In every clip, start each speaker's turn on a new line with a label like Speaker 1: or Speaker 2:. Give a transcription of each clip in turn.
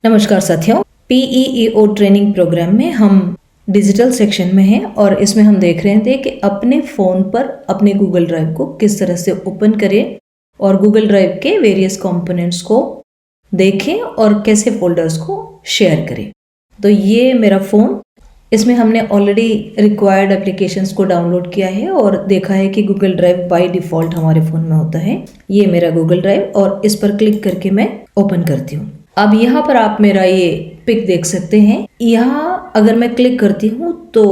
Speaker 1: नमस्कार साथियों, PEEO training programme में हम डिजिटल सेक्शन में हैं और इसमें हम देख रहे थे कि अपने फ़ोन पर अपने गूगल ड्राइव को किस तरह से ओपन करें और गूगल ड्राइव के वेरियस कंपोनेंट्स को देखें और कैसे फोल्डर्स को शेयर करें। तो ये मेरा फ़ोन, इसमें हमने ऑलरेडी रिक्वायर्ड एप्लीकेशंस को डाउनलोड किया है और देखा है कि गूगल ड्राइव बाय डिफ़ॉल्ट हमारे फ़ोन में होता है। ये मेरा गूगल ड्राइव और इस पर क्लिक करके मैं ओपन करती हूँ। अब यहाँ पर आप मेरा ये पिक देख सकते हैं। यहाँ अगर मैं क्लिक करती हूँ तो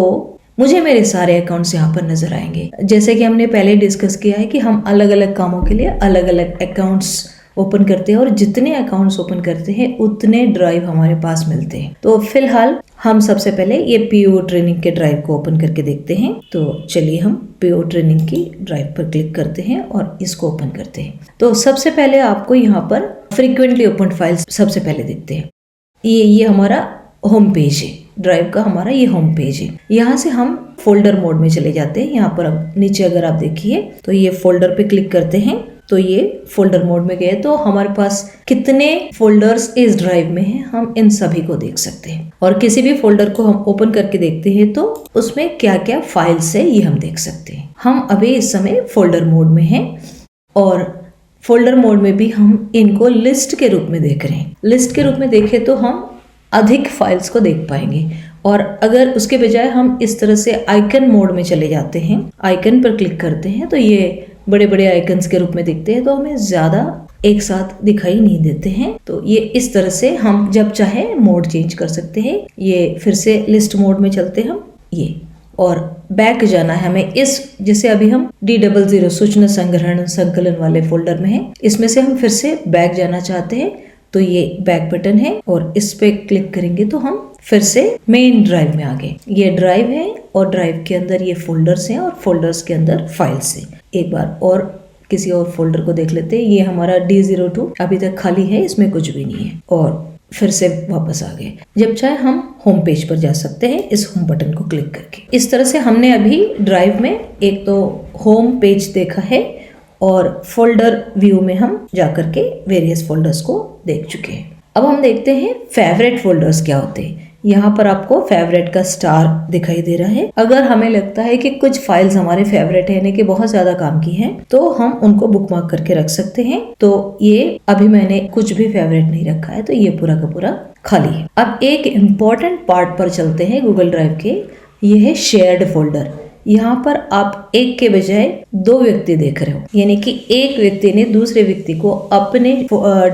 Speaker 1: मुझे मेरे सारे अकाउंट्स यहाँ पर नजर आएंगे। जैसे कि हमने पहले डिस्कस किया है कि हम अलग अलग कामों के लिए अलग अलग अकाउंट्स ओपन करते हैं और जितने अकाउंट्स ओपन करते हैं उतने ड्राइव हमारे पास मिलते हैं। तो फिलहाल हम सबसे पहले ये PEO ट्रेनिंग के ड्राइव को ओपन करके देखते हैं। तो चलिए हम PEO ट्रेनिंग की ड्राइव पर क्लिक करते हैं और इसको ओपन करते हैं। तो सबसे पहले आपको यहाँ पर फ्रीक्वेंटली ओपन फाइल्स सबसे पहले दिखते हैं। ये हमारा होम पेज है, ड्राइव का हमारा ये होम पेज है। यहाँ से हम फोल्डर मोड में चले जाते हैं। यहाँ पर अब नीचे अगर आप देखिए तो ये फोल्डर पे क्लिक करते हैं तो ये फोल्डर मोड में गए तो हमारे पास कितने फोल्डर्स इस ड्राइव में हैं हम इन सभी को देख सकते हैं। और किसी भी फोल्डर को हम ओपन करके देखते हैं तो उसमें क्या क्या फाइल्स है ये हम देख सकते हैं। हम अभी इस समय फोल्डर मोड में हैं और फोल्डर मोड में भी हम इनको लिस्ट के रूप में देख रहे हैं। लिस्ट के रूप में देखें तो हम अधिक फाइल्स को देख पाएंगे और अगर उसके बजाय हम इस तरह से आइकन मोड में चले जाते हैं, आइकन पर क्लिक करते हैं तो ये बड़े बड़े आइकन्स के रूप में दिखते हैं तो हमें ज़्यादा एक साथ दिखाई नहीं देते हैं। तो ये इस तरह से हम जब चाहे मोड चेंज कर सकते हैं। ये फिर से लिस्ट मोड में चलते हैं हम ये और बैक जाना है हमें इस, जैसे अभी हम D00 सूचना संग्रहण संकलन वाले फोल्डर में है, इसमें से हम फिर से बैक जाना चाहते हैं तो ये बैक बटन है और इस पे क्लिक करेंगे तो हम फिर से मेन ड्राइव में आ गए। ये ड्राइव है और ड्राइव के अंदर ये फोल्डर्स हैं और फोल्डर्स के अंदर फाइल्स हैं। एक बार और किसी और फोल्डर को देख लेते हैं। ये हमारा D02 अभी तक खाली है, इसमें कुछ भी नहीं है और फिर से वापस आ गए। जब चाहे हम होम पेज पर जा सकते हैं इस होम बटन को क्लिक करके। इस तरह से हमने अभी ड्राइव में एक तो होम पेज देखा है और फोल्डर व्यू में हम जाकर के वेरियस फोल्डर्स को देख चुके हैं। अब हम देखते हैं फेवरेट फोल्डर्स क्या होते हैं। यहाँ पर आपको फेवरेट का स्टार दिखाई दे रहा है। अगर हमें लगता है कि कुछ फाइल्स हमारे फेवरेट है यानी कि बहुत ज्यादा काम की हैं तो हम उनको बुकमार्क करके रख सकते हैं। तो ये अभी मैंने कुछ भी फेवरेट नहीं रखा है तो ये पूरा का पूरा खाली है। अब एक इम्पोर्टेंट पार्ट पर चलते हैं गूगल ड्राइव के, ये है शेयर्ड फोल्डर। यहाँ पर आप एक के बजाय दो व्यक्ति देख रहे हो, यानी कि एक व्यक्ति ने दूसरे व्यक्ति को अपने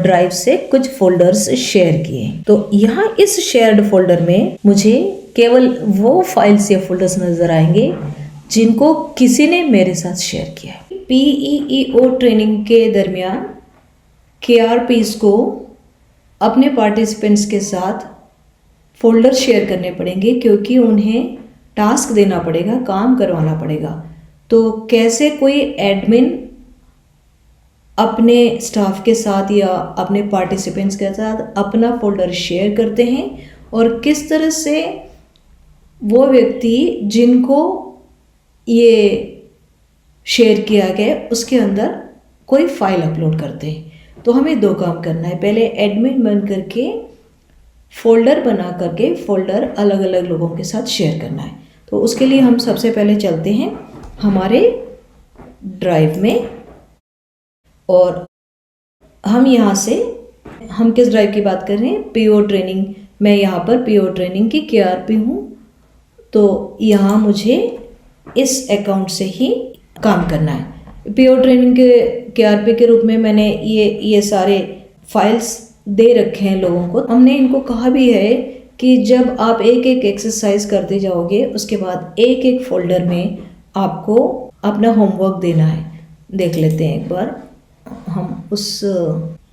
Speaker 1: ड्राइव से कुछ फोल्डर्स शेयर किए। तो यहाँ इस शेयर्ड फोल्डर में मुझे केवल वो फाइल्स या फोल्डर्स नजर आएंगे जिनको किसी ने मेरे साथ शेयर किया है। PEEO ट्रेनिंग के दरमियान KRPs को अपने पार्टिसिपेंट्स के साथ फोल्डर शेयर करने पड़ेंगे क्योंकि उन्हें टास्क देना पड़ेगा, काम करवाना पड़ेगा। तो कैसे कोई एडमिन अपने स्टाफ के साथ या अपने पार्टिसिपेंट्स के साथ अपना फोल्डर शेयर करते हैं और किस तरह से वो व्यक्ति जिनको ये शेयर किया गया उसके अंदर कोई फाइल अपलोड करते हैं। तो हमें दो काम करना है। पहले एडमिन बन करके फोल्डर बना करके फोल्डर अलग अलग लोगों के साथ शेयर करना है। तो उसके लिए हम सबसे पहले चलते हैं हमारे ड्राइव में और हम यहाँ से, हम किस ड्राइव की बात कर रहे हैं, PEO ट्रेनिंग। मैं यहाँ पर PEO ट्रेनिंग की KRP हूँ तो यहाँ मुझे इस अकाउंट से ही काम करना है। PEO ट्रेनिंग के KRP के रूप में मैंने ये सारे फाइल्स दे रखे हैं लोगों को। हमने इनको कहा भी है कि जब आप एक एक एक्सरसाइज करते जाओगे उसके बाद एक एक फोल्डर में आपको अपना होमवर्क देना है। देख लेते हैं एक बार हम उस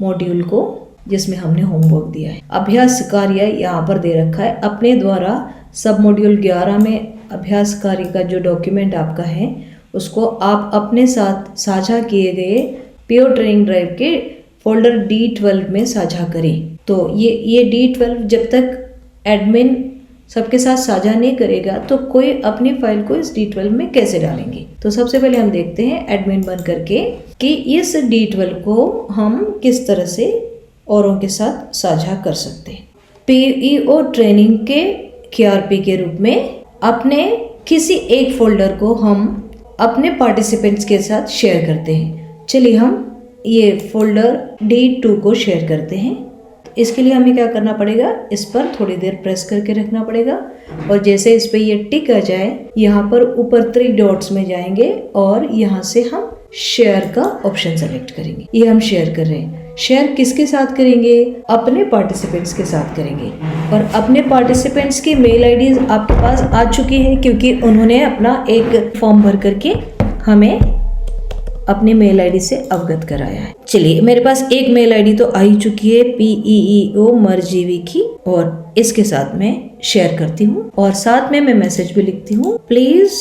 Speaker 1: मॉड्यूल को जिसमें हमने होमवर्क दिया है। अभ्यास कार्य यहाँ पर दे रखा है अपने द्वारा। सब मॉड्यूल 11 में अभ्यास कार्य का जो डॉक्यूमेंट आपका है उसको आप अपने साथ साझा किए गए PEO ट्रेनिंग ड्राइव के फोल्डर D12 में साझा करें। तो ये D12 जब तक एडमिन सबके साथ साझा नहीं करेगा तो कोई अपनी फाइल को इस D12 में कैसे डालेंगे। तो सबसे पहले हम देखते हैं एडमिन बन करके कि इस D12 को हम किस तरह से औरों के साथ साझा कर सकते हैं। पीईओ ट्रेनिंग के केआरपी के रूप में अपने किसी एक फोल्डर को हम अपने पार्टिसिपेंट्स के साथ शेयर करते हैं। चलिए हम ये फोल्डर D2 को शेयर करते हैं। इसके लिए हमें क्या करना पड़ेगा, इस पर थोड़ी देर प्रेस करके रखना पड़ेगा और जैसे इस पे ये टिक आ जाए, यहाँ पर ऊपर 3 डॉट्स में जाएंगे और यहाँ से हम शेयर का ऑप्शन सेलेक्ट करेंगे। ये हम शेयर कर रहे हैं। शेयर किसके साथ करेंगे, अपने पार्टिसिपेंट्स के साथ करेंगे और अपने पार्टिसिपेंट्स की मेल आईडी आपके पास आ चुकी है क्योंकि उन्होंने अपना एक फॉर्म भर करके हमें अपनी मेल आईडी से अवगत कराया है। चलिए मेरे पास एक मेल आईडी तो आ ही चुकी है PEEO मरजीवी की और इसके साथ मैं शेयर करती हूँ और साथ में मैं मैसेज भी लिखती हूँ, please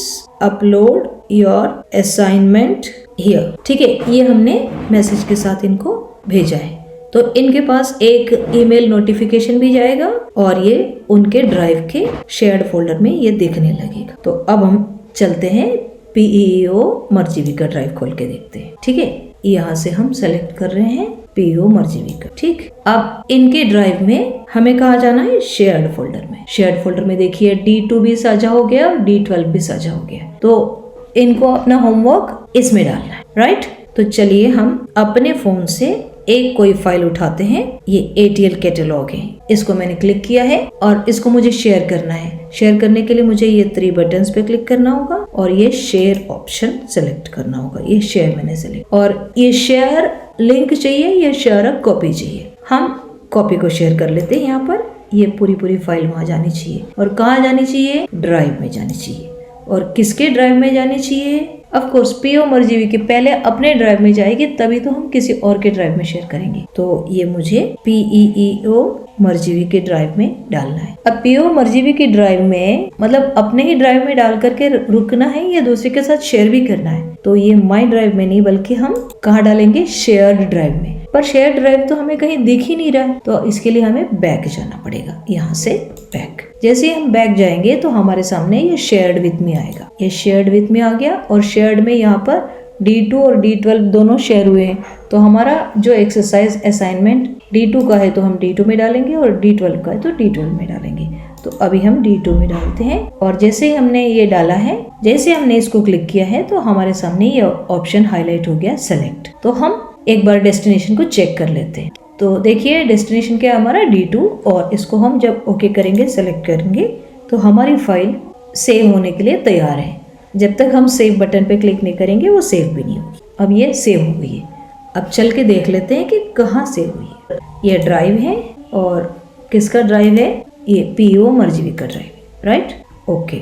Speaker 1: upload your assignment here. ठीक है, ये हमने मैसेज के साथ इनको भेजा है तो इनके पास एक ईमेल नोटिफिकेशन भी जाएगा और ये उनके ड्राइव के शेयर्ड फोल्डर में ये दिखने लगेगा। तो अब हम चलते हैं PEO मरजीवी का ड्राइव खोल के देखते हैं। ठीक है, यहाँ से हम सेलेक्ट कर रहे हैं PEO मरजीवी का। ठीक, अब इनके ड्राइव में हमें कहाँ जाना है, शेयर्ड फोल्डर में। शेयर्ड फोल्डर में देखिए D2 भी साझा हो गया और D12 भी साझा हो गया। तो इनको अपना होमवर्क इसमें डालना है, राइट। तो चलिए हम अपने फोन से एक कोई फाइल उठाते हैं। ये ATL कैटलॉग है, इसको मैंने क्लिक किया है और इसको मुझे शेयर करना है। शेयर करने के लिए मुझे ये 3 बटन्स पे क्लिक करना होगा और ये शेयर ऑप्शन सेलेक्ट करना होगा। ये शेयर मैंने सेलेक्ट, और ये शेयर लिंक चाहिए या शेयर कॉपी चाहिए। हम कॉपी को शेयर कर लेते हैं। यहाँ पर ये पूरी फाइल वहां जानी चाहिए और कहाँ जानी चाहिए, ड्राइव में जानी चाहिए। और किसके ड्राइव में जानी चाहिए, ऑफ कोर्स PEO मरजीवी के पहले अपने ड्राइव में जाएगी तभी तो हम किसी और के ड्राइव में शेयर करेंगे। तो ये मुझे PEO मरजीवी के ड्राइव में डालना है। अब PEO मरजीवी की ड्राइव में मतलब अपने ही ड्राइव में डाल करके रुकना है या दूसरे के साथ शेयर भी करना है। तो ये माई ड्राइव में नहीं बल्कि हम कहाँ डालेंगे, शेयर्ड ड्राइव में। पर शेयर ड्राइव तो हमें कहीं दिख ही नहीं रहा है तो इसके लिए हमें बैक जाना पड़ेगा। यहाँ से बैक, जैसे हम बैक जाएंगे तो हमारे सामने ये शेयर्ड विथ मी आएगा। ये शेयर्ड विथ मी आ गया और शेयर्ड में यहाँ पर D2 और D12 दोनों शेयर हुए हैं। तो हमारा जो एक्सरसाइज असाइनमेंट D2 का है तो हम D2 में डालेंगे और D12 का है तो D12 में डालेंगे। तो अभी हम D2 में डालते हैं और जैसे ही हमने ये डाला है, जैसे हमने इसको क्लिक किया है तो हमारे सामने ये ऑप्शन हाईलाइट हो गया, सेलेक्ट। तो हम एक बार डेस्टिनेशन को चेक कर लेते हैं। तो देखिए डेस्टिनेशन क्या है हमारा, D2, और इसको हम जब ओके करेंगे, सेलेक्ट करेंगे तो हमारी फाइल सेव होने के लिए तैयार है। जब तक हम सेव बटन पे क्लिक नहीं करेंगे वो सेव भी नहीं होगी। अब ये सेव हो गई है। अब चल के देख लेते हैं कि कहाँ सेव हुई है। ये ड्राइव है और किसका ड्राइव है, ये PEO मरजीवी का ड्राइव, राइट, ओके।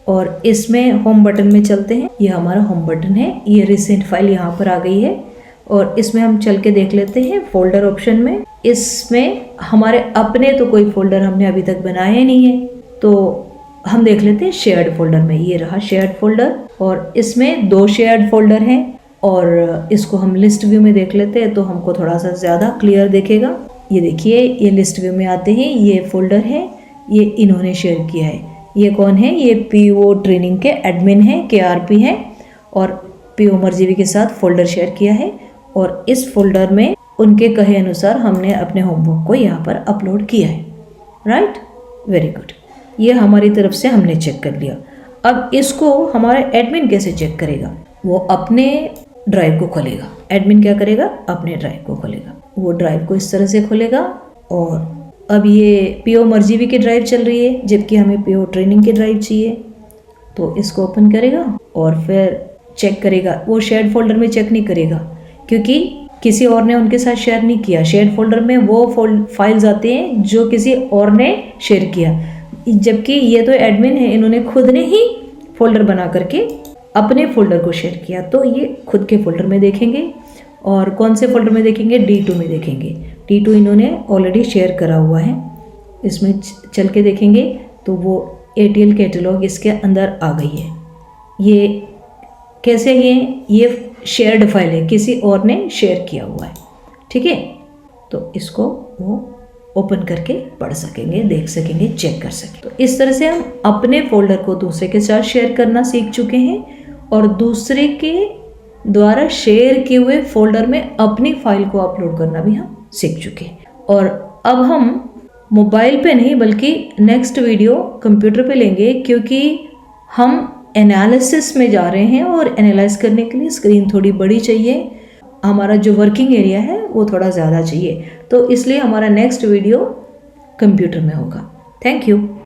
Speaker 1: और इसमें होम बटन में चलते हैं। ये हमारा होम बटन है। ये रिसेंट फाइल यहाँ पर आ गई है और इसमें हम चल के देख लेते हैं फोल्डर ऑप्शन में। इसमें हमारे अपने तो कोई फोल्डर हमने अभी तक बनाए नहीं है तो हम देख लेते हैं शेयर्ड फोल्डर में। ये रहा शेयर्ड फोल्डर और इसमें 2 शेयर्ड फोल्डर हैं और इसको हम लिस्ट व्यू में देख लेते हैं तो हमको थोड़ा सा ज़्यादा क्लियर दिखेगा। ये देखिए ये लिस्ट व्यू में आते हैं, ये फोल्डर है, ये इन्होंने शेयर किया है। ये कौन है, ये PEO ट्रेनिंग के एडमिन है, KRP है और PEO मरजीवी के साथ फोल्डर शेयर किया है और इस फोल्डर में उनके कहे अनुसार हमने अपने होमवर्क को यहाँ पर अपलोड किया है, राइट, वेरी गुड। ये हमारी तरफ से हमने चेक कर लिया। अब इसको हमारा एडमिन कैसे चेक करेगा, वो अपने ड्राइव को खोलेगा। एडमिन क्या करेगा, अपने ड्राइव को खोलेगा। वो ड्राइव को इस तरह से खोलेगा और अब ये PEO मरजीवी की ड्राइव चल रही है जबकि हमें PEO ट्रेनिंग की ड्राइव चाहिए। तो इसको ओपन करेगा और फिर चेक करेगा। वो शेयर्ड फोल्डर में चेक नहीं करेगा क्योंकि किसी और ने उनके साथ शेयर नहीं किया। शेयर्ड फोल्डर में वो फाइल्स आते हैं जो किसी और ने शेयर किया, जबकि ये तो एडमिन है, इन्होंने खुद ने ही फोल्डर बना करके अपने फोल्डर को शेयर किया। तो ये खुद के फोल्डर में देखेंगे और कौन से फोल्डर में देखेंगे, D2 में देखेंगे। D2 इन्होंने ऑलरेडी शेयर करा हुआ है। इसमें चल के देखेंगे तो वो ATL कैटलॉग इसके अंदर आ गई है। ये कैसे है, ये शेयर्ड फाइल है, किसी और ने शेयर किया हुआ है, ठीक है। तो इसको वो ओपन करके पढ़ सकेंगे, देख सकेंगे, चेक कर सकेंगे। तो इस तरह से हम अपने फोल्डर को दूसरे के साथ शेयर करना सीख चुके हैं और दूसरे के द्वारा शेयर किए हुए फोल्डर में अपनी फाइल को अपलोड करना भी हम सीख चुके हैं। और अब हम मोबाइल पे नहीं बल्कि नेक्स्ट वीडियो कंप्यूटर पे लेंगे, क्योंकि हम एनालिसिस में जा रहे हैं और एनालाइज करने के लिए स्क्रीन थोड़ी बड़ी चाहिए, हमारा जो वर्किंग एरिया है वो थोड़ा ज़्यादा चाहिए, तो इसलिए हमारा नेक्स्ट वीडियो कंप्यूटर में होगा। Thank you.